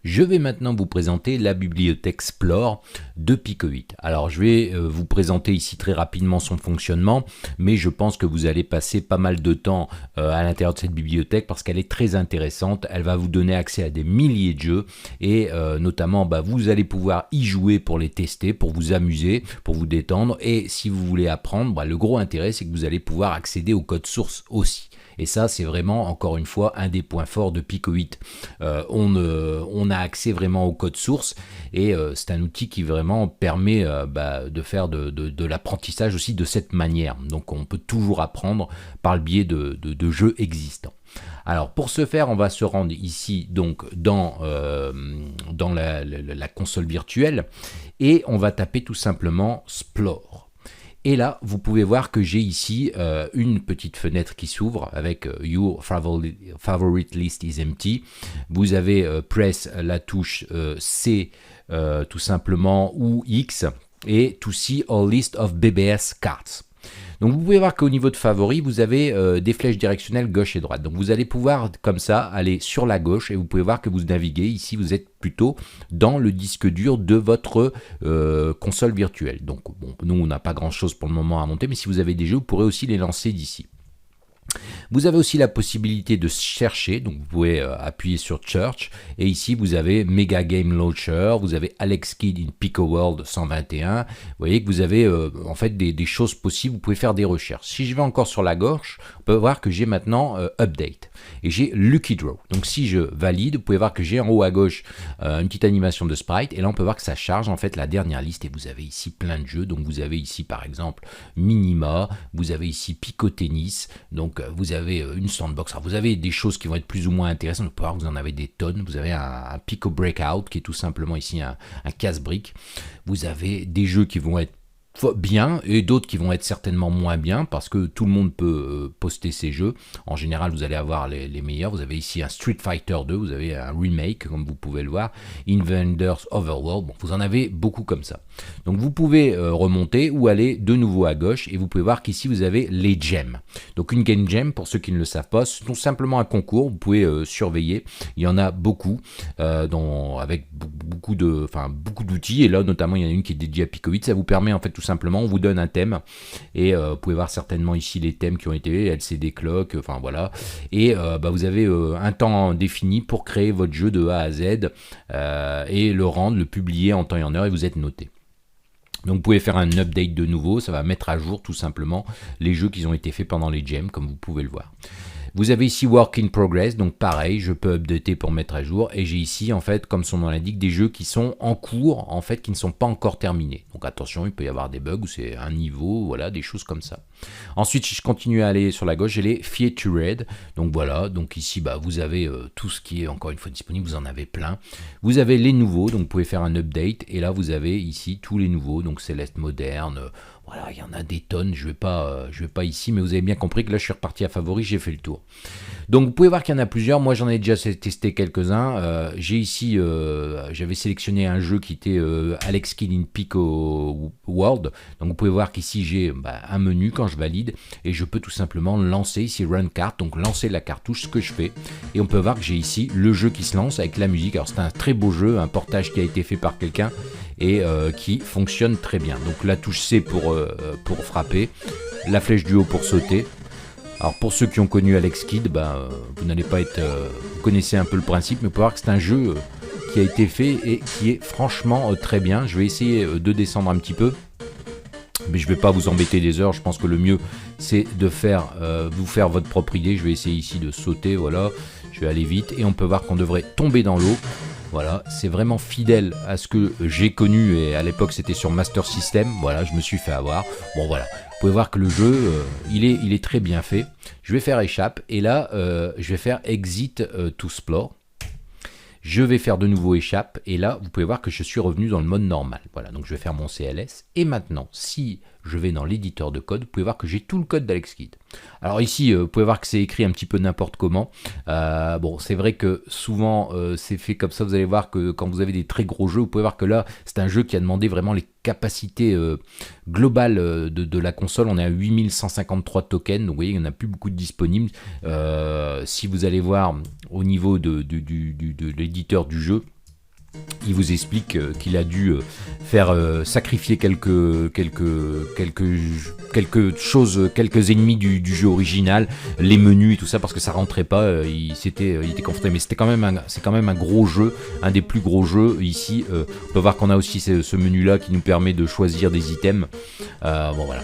Je vais maintenant vous présenter la bibliothèque Splore de Pico 8. Alors je vais vous présenter ici très rapidement son fonctionnement, mais je pense que vous allez passer pas mal de temps à l'intérieur de cette bibliothèque parce qu'elle est très intéressante. Elle va vous donner accès à des milliers de jeux et notamment vous allez pouvoir y jouer pour les tester, pour vous amuser, pour vous détendre, et si vous voulez apprendre, le gros intérêt c'est que vous allez pouvoir accéder au code source aussi. Et ça, c'est vraiment, encore une fois, un des points forts de Pico 8. On a accès vraiment au code source et c'est un outil qui vraiment permet de faire de l'apprentissage aussi de cette manière. Donc, on peut toujours apprendre par le biais de jeux existants. Alors, pour ce faire, on va se rendre ici donc dans la console virtuelle et on va taper tout simplement Splore. Et là, vous pouvez voir que j'ai ici une petite fenêtre qui s'ouvre avec Your favorite list is empty. Vous avez press la touche C tout simplement ou X et to see all list of BBS cards. Donc vous pouvez voir qu'au niveau de favoris, vous avez des flèches directionnelles gauche et droite. Donc vous allez pouvoir comme ça aller sur la gauche et vous pouvez voir que vous naviguez. Ici, vous êtes plutôt dans le disque dur de votre console virtuelle. Donc bon, nous, on n'a pas grand-chose pour le moment à monter, mais si vous avez des jeux, vous pourrez aussi les lancer d'ici. Vous avez aussi la possibilité de chercher, donc vous pouvez appuyer sur Search, et ici vous avez Mega Game Launcher, vous avez Alex Kidd in Pico World 121, vous voyez que vous avez en fait des choses possibles, vous pouvez faire des recherches. Si je vais encore sur la gauche, on peut voir que j'ai maintenant Update, et j'ai Lucky Draw. Donc si je valide, vous pouvez voir que j'ai en haut à gauche une petite animation de sprite, et là on peut voir que ça charge en fait la dernière liste, et vous avez ici plein de jeux, donc vous avez ici par exemple Minima, vous avez ici Pico Tennis, donc vous avez une sandbox, alors vous avez des choses qui vont être plus ou moins intéressantes, vous pouvez voir que vous en avez des tonnes, vous avez un Pico Breakout qui est tout simplement ici un casse-brique, vous avez des jeux qui vont être bien et d'autres qui vont être certainement moins bien parce que tout le monde peut poster ces jeux. En général, vous allez avoir les meilleurs. Vous avez ici un Street Fighter 2, vous avez un remake comme vous pouvez le voir, Invaders Overworld, bon, vous en avez beaucoup comme ça. Donc vous pouvez remonter ou aller de nouveau à gauche et vous pouvez voir qu'ici vous avez les gems. Donc une game gem, pour ceux qui ne le savent pas, c'est tout simplement un concours, vous pouvez surveiller, il y en a beaucoup avec beaucoup d'outils et là notamment il y en a une qui est dédiée à Pico 8, ça vous permet en fait tout simplement, on vous donne un thème et vous pouvez voir certainement ici les thèmes qui ont été LCD Clock, enfin voilà, et vous avez un temps défini pour créer votre jeu de A à Z et le rendre, le publier en temps et en heure et vous êtes noté. Donc vous pouvez faire un update de nouveau, ça va mettre à jour tout simplement les jeux qui ont été faits pendant les gems comme vous pouvez le voir. Vous avez ici Work in Progress, donc pareil, je peux updater pour mettre à jour, et j'ai ici en fait, comme son nom l'indique, des jeux qui sont en cours, en fait, qui ne sont pas encore terminés. Donc attention, il peut y avoir des bugs, ou c'est un niveau, voilà, des choses comme ça. Ensuite, si je continue à aller sur la gauche, j'ai les Featured, donc voilà, donc ici, vous avez tout ce qui est encore une fois disponible, vous en avez plein. Vous avez les nouveaux, donc vous pouvez faire un update, et là vous avez ici tous les nouveaux, donc Céleste Moderne, voilà, il y en a des tonnes, je vais pas ici, mais vous avez bien compris que là je suis reparti à favoris, j'ai fait le tour. Donc vous pouvez voir qu'il y en a plusieurs, moi j'en ai déjà testé quelques-uns, j'ai ici, j'avais sélectionné un jeu qui était Alex Kidd in Pico World, donc vous pouvez voir qu'ici j'ai un menu quand je valide, et je peux tout simplement lancer ici Run Cart, donc lancer la cartouche, ce que je fais, et on peut voir que j'ai ici le jeu qui se lance avec la musique, alors c'est un très beau jeu, un portage qui a été fait par quelqu'un, et qui fonctionne très bien. Donc la touche C pour frapper, la flèche du haut pour sauter. Alors pour ceux qui ont connu Alex Kidd, vous n'allez pas être, vous connaissez un peu le principe, mais vous pouvez voir que c'est un jeu qui a été fait et qui est franchement très bien. Je vais essayer de descendre un petit peu, mais je ne vais pas vous embêter des heures. Je pense que le mieux c'est de vous faire votre propre idée. Je vais essayer ici de sauter, voilà. Je vais aller vite et on peut voir qu'on devrait tomber dans l'eau. Voilà, c'est vraiment fidèle à ce que j'ai connu et à l'époque c'était sur Master System. Voilà, je me suis fait avoir. Bon voilà, vous pouvez voir que le jeu, il est très bien fait. Je vais faire échappe et là, je vais faire exit to Splore. Je vais faire de nouveau échappe et là, vous pouvez voir que je suis revenu dans le mode normal. Voilà, donc je vais faire mon CLS. Et maintenant, si je vais dans l'éditeur de code, vous pouvez voir que j'ai tout le code d'Alex Kidd. Alors ici, vous pouvez voir que c'est écrit un petit peu n'importe comment. Bon, c'est vrai que souvent, c'est fait comme ça. Vous allez voir que quand vous avez des très gros jeux, vous pouvez voir que là, c'est un jeu qui a demandé vraiment les capacités globales de la console. On est à 8153 tokens, donc vous voyez, il n'y en a plus beaucoup de disponibles. Si vous allez voir au niveau de l'éditeur du jeu, Il vous explique qu'il a dû faire sacrifier quelques choses, quelques ennemis du jeu original, les menus et tout ça, parce que ça rentrait pas. Il était confronté, mais c'est quand même un gros jeu, un des plus gros jeux ici. On peut voir qu'on a aussi ce menu là qui nous permet de choisir des items. Bon voilà.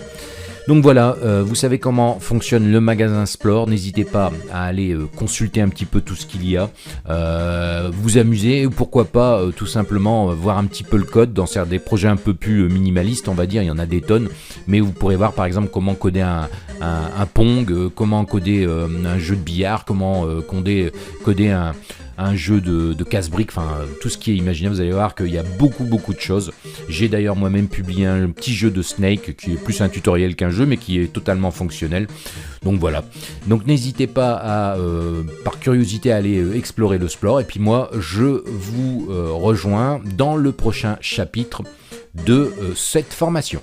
Donc voilà, vous savez comment fonctionne le magasin Splore, n'hésitez pas à aller consulter un petit peu tout ce qu'il y a, vous amuser, ou pourquoi pas tout simplement voir un petit peu le code dans des projets un peu plus minimalistes, on va dire, il y en a des tonnes, mais vous pourrez voir par exemple comment coder un Pong, comment coder un jeu de billard, comment coder un jeu de casse-briques, enfin tout ce qui est imaginable, vous allez voir qu'il y a beaucoup de choses. J'ai d'ailleurs moi-même publié un petit jeu de Snake qui est plus un tutoriel qu'un jeu mais qui est totalement fonctionnel. Donc voilà, donc n'hésitez pas à par curiosité à aller explorer le Splore, et puis moi je vous rejoins dans le prochain chapitre de cette formation.